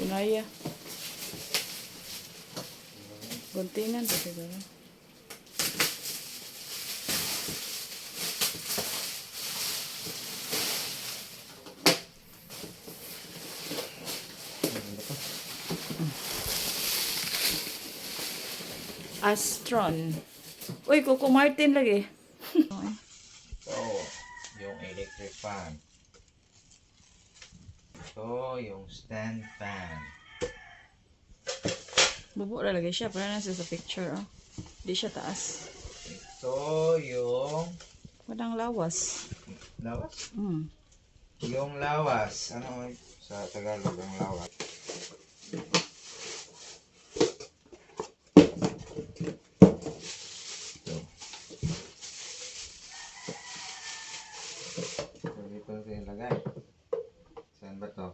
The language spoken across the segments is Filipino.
Sunaya. Guntingan pa siguro. Astron. Uy, Coco Martin lagi. Ito, yung electric fan. Ito, yung stand fan. Bubo na lagi siya. Para na siya sa picture. Oh. Di siya taas. Ito, yung Walang lawas. lawas. Mm. Yung lawas. Ano sa Tagalog ang lawas? Ito. So, dito ito ilagay. Saan ba to?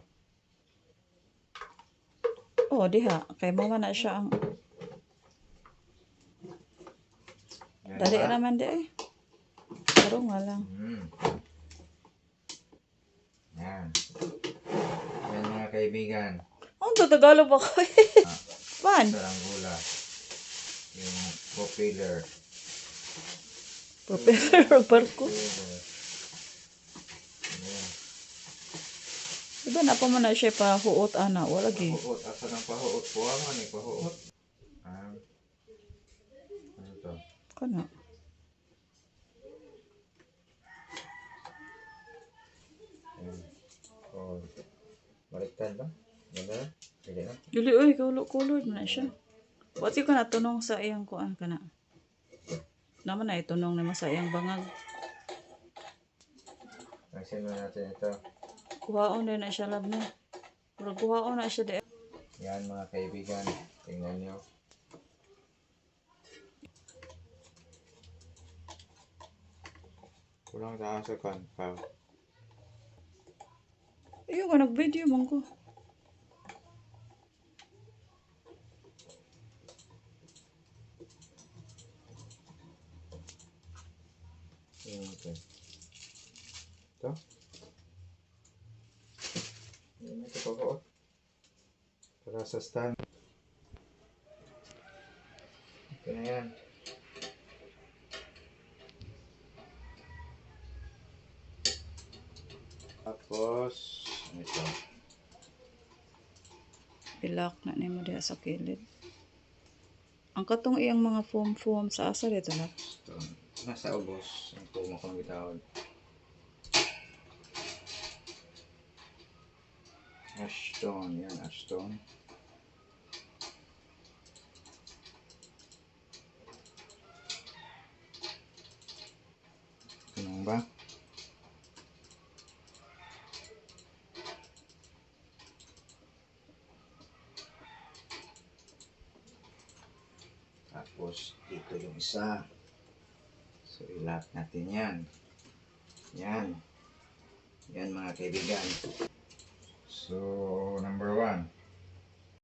Oh, diha. Kay mama na siya ang... Yan Dali ba? naman di eh. Pero nga lang. Yan. Yan mga kaibigan. Ang Tagalog ba ko eh? Man. Saranggola. Yung propeller. Propeller o barko. Propeller. Yan. Diba na pa man na siya pa huot ana. Wala gi. Pahuot. Asa ng pahuot? Puwangan eh, pahuot. Ano to? Kana. Yan. Oh. Baliktad ba? Ganda na? Sige na. Dili oy, kulod man na siya. Wati ka na tunong sa iyang kuan kana. Naman na itunong naman sa iyang bangag. Ayusin mo natin ito. Kuhaon na siya lab na. Pero kuhaon na siya di. Yan mga kaibigan. Tingnan nyo. Kulang sa asakan. Ayun ka nag-video man ko. Okay. Ito. Yan ito pahuot. Para sa stand. Okay na yan. Tapos, ito. Ilak na nimo diha sa kilid. Ang katong iyang mga foam sa asa dito na. Ito. Nasa ubos. Ang puma ko ng bitawad. Ashton. Yan, Ashton. Ganun ba? Tapos, ito yung isa. So, ilap natin yan. Yan. Yan mga kaibigan. So, number 1.